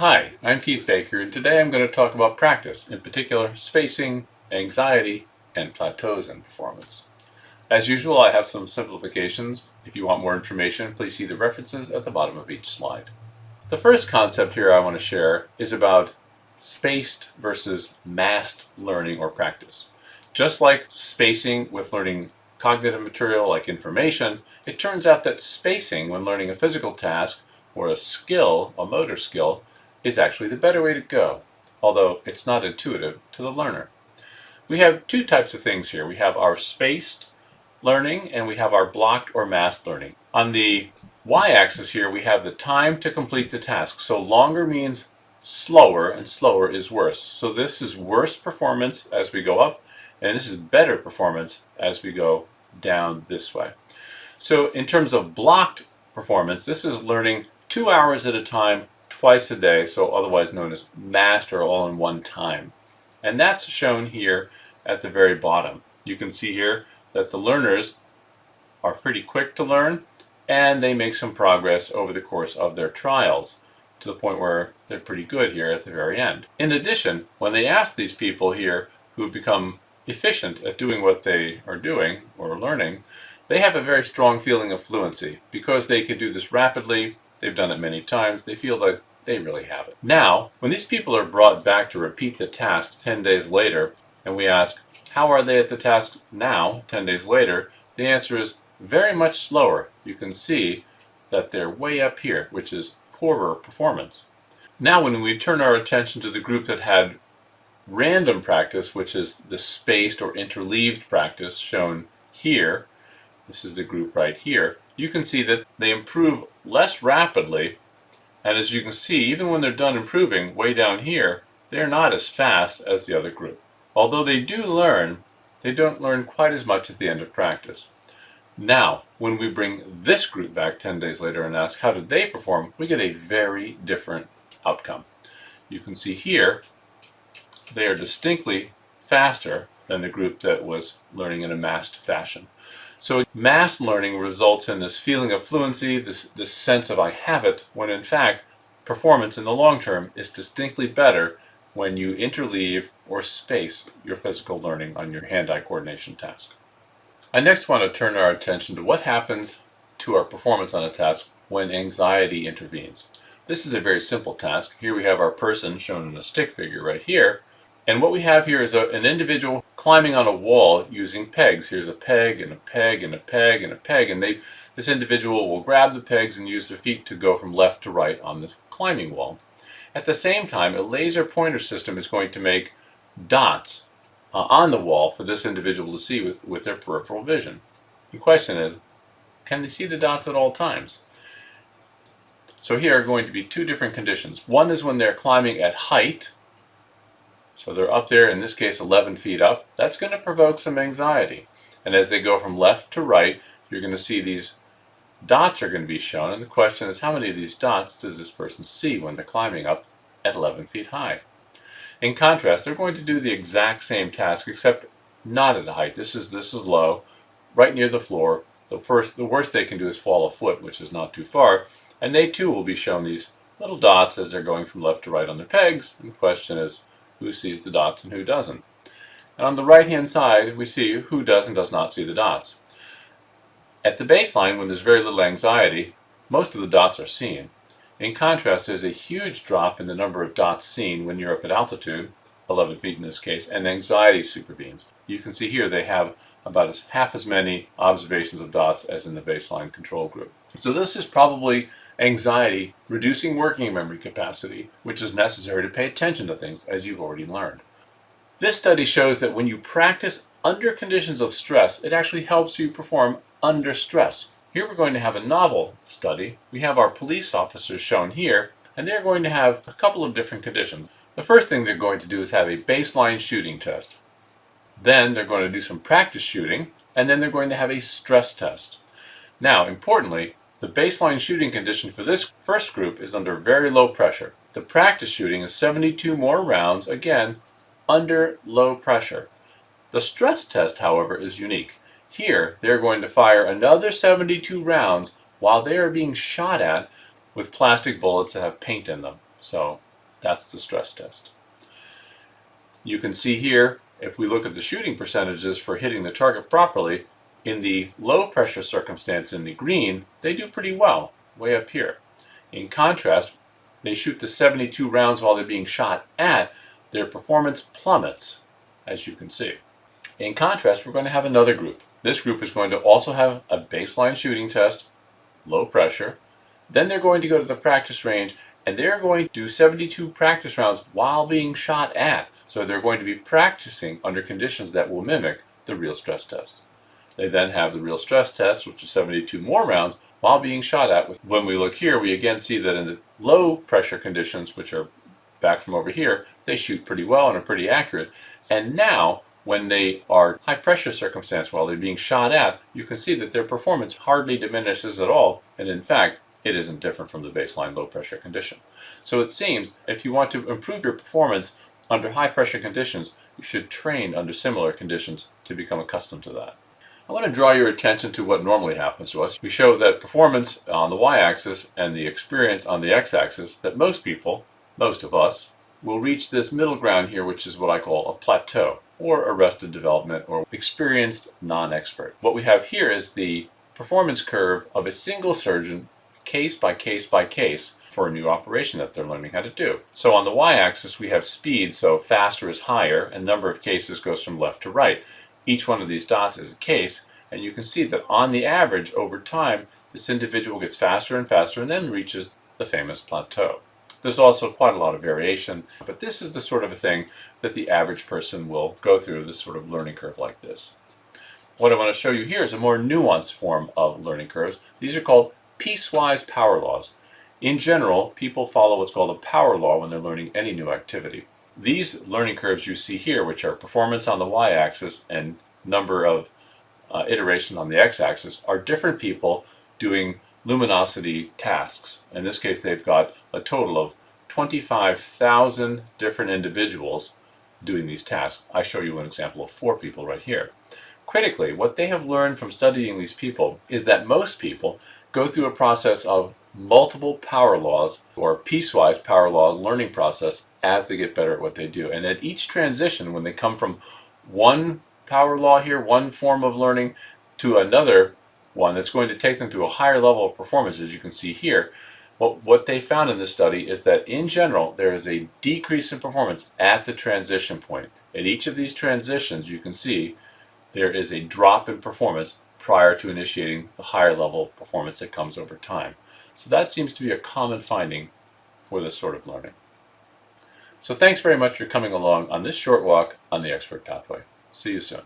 Hi, I'm Keith Baker, and today I'm going to talk about practice, in particular spacing, anxiety, and plateaus in performance. As usual, I have some simplifications. If you want more information, please see the references at the bottom of each slide. The first concept here I want to share is about spaced versus massed learning or practice. Just like spacing with learning cognitive material like information, it turns out that spacing when learning a physical task or a skill, a motor skill, is actually the better way to go, although it's not intuitive to the learner. We have two types of things here. We have our spaced learning and we have our blocked or massed learning. On the y-axis here we have the time to complete the task. So longer means slower and slower is worse. So this is worse performance as we go up and this is better performance as we go down this way. So in terms of blocked performance, this is learning 2 hours at a time twice a day, so otherwise known as massed or all in one time. And that's shown here at the very bottom. You can see here that the learners are pretty quick to learn and they make some progress over the course of their trials to the point where they're pretty good here at the very end. In addition, when they ask these people here who've become efficient at doing what they are doing or learning, they have a very strong feeling of fluency. Because they can do this rapidly, they've done it many times, they feel that they really have it. Now, when these people are brought back to repeat the task 10 days later, and we ask, how are they at the task now, 10 days later, the answer is very much slower. You can see that they're way up here, which is poorer performance. Now, when we turn our attention to the group that had random practice, which is the spaced or interleaved practice shown here, this is the group right here, you can see that they improve less rapidly, and as you can see, even when they're done improving way down here, they're not as fast as the other group. Although they do learn, they don't learn quite as much at the end of practice. Now, when we bring this group back 10 days later and ask how did they perform, we get a very different outcome. You can see here, they are distinctly faster than the group that was learning in a massed fashion. So massed learning results in this feeling of fluency, this sense of I have it, when in fact performance in the long term is distinctly better when you interleave or space your physical learning on your hand-eye coordination task. I next want to turn our attention to what happens to our performance on a task when anxiety intervenes. This is a very simple task. Here we have our person shown in a stick figure right here. And what we have here is an individual climbing on a wall using pegs. Here's a peg and a peg and a peg and a peg, and this individual will grab the pegs and use their feet to go from left to right on the climbing wall. At the same time, a laser pointer system is going to make dots on the wall for this individual to see with their peripheral vision. The question is, can they see the dots at all times? So here are going to be two different conditions. One is when they're climbing at height. So they're up there, in this case 11 feet up. That's going to provoke some anxiety. And as they go from left to right, you're going to see these dots are going to be shown. And the question is, how many of these dots does this person see when they're climbing up at 11 feet high? In contrast, they're going to do the exact same task, except not at a height. This is low, right near the floor. The worst they can do is fall a foot, which is not too far. And they too will be shown these little dots as they're going from left to right on their pegs. And the question is, who sees the dots and who doesn't? And on the right hand side we see who does and does not see the dots. At the baseline, when there's very little anxiety, most of the dots are seen. In contrast, there's a huge drop in the number of dots seen when you're up at altitude, 11 feet in this case, and anxiety supervenes. You can see here they have about half as many observations of dots as in the baseline control group. So this is probably anxiety reducing working memory capacity, which is necessary to pay attention to things, as you've already learned. This study shows that when you practice under conditions of stress, it actually helps you perform under stress. Here we're going to have a novel study. We have our police officers shown here, and they're going to have a couple of different conditions. The first thing they're going to do is have a baseline shooting test. Then they're going to do some practice shooting, and then they're going to have a stress test. Now, importantly, the baseline shooting condition for this first group is under very low pressure. The practice shooting is 72 more rounds, again, under low pressure. The stress test, however, is unique. Here, they're going to fire another 72 rounds while they are being shot at with plastic bullets that have paint in them. So that's the stress test. You can see here, if we look at the shooting percentages for hitting the target properly, in the low pressure circumstance in the green, they do pretty well, way up here. In contrast, they shoot the 72 rounds while they're being shot at, their performance plummets, as you can see. In contrast, we're going to have another group. This group is going to also have a baseline shooting test, low pressure. Then they're going to go to the practice range and they're going to do 72 practice rounds while being shot at. So they're going to be practicing under conditions that will mimic the real stress test. They then have the real stress test, which is 72 more rounds while being shot at. When we look here, we again see that in the low pressure conditions, which are back from over here, they shoot pretty well and are pretty accurate. And now, when they are high pressure circumstance while they're being shot at, you can see that their performance hardly diminishes at all, and in fact, it isn't different from the baseline low pressure condition. So it seems if you want to improve your performance under high pressure conditions, you should train under similar conditions to become accustomed to that. I want to draw your attention to what normally happens to us. We show that performance on the y-axis and the experience on the x-axis, that most people, most of us, will reach this middle ground here, which is what I call a plateau, or arrested development, or experienced non-expert. What we have here is the performance curve of a single surgeon, case by case by case, for a new operation that they're learning how to do. So on the y-axis we have speed, so faster is higher, and number of cases goes from left to right. Each one of these dots is a case, and you can see that on the average, over time, this individual gets faster and faster and then reaches the famous plateau. There's also quite a lot of variation, but this is the sort of a thing that the average person will go through, this sort of learning curve like this. What I want to show you here is a more nuanced form of learning curves. These are called piecewise power laws. In general, people follow what's called a power law when they're learning any new activity. These learning curves you see here, which are performance on the y-axis and number of iterations on the x-axis, are different people doing luminosity tasks. In this case, they've got a total of 25,000 different individuals doing these tasks. I show you an example of 4 people right here. Critically, what they have learned from studying these people is that most people go through a process of multiple power laws, or piecewise power law learning process, as they get better at what they do. And at each transition, when they come from one power law here, one form of learning, to another one that's going to take them to a higher level of performance, as you can see here, what they found in this study is that in general there is a decrease in performance at the transition point. At each of these transitions, you can see there is a drop in performance prior to initiating the higher level of performance that comes over time. So that seems to be a common finding for this sort of learning. So thanks very much for coming along on this short walk on the expert pathway. See you soon.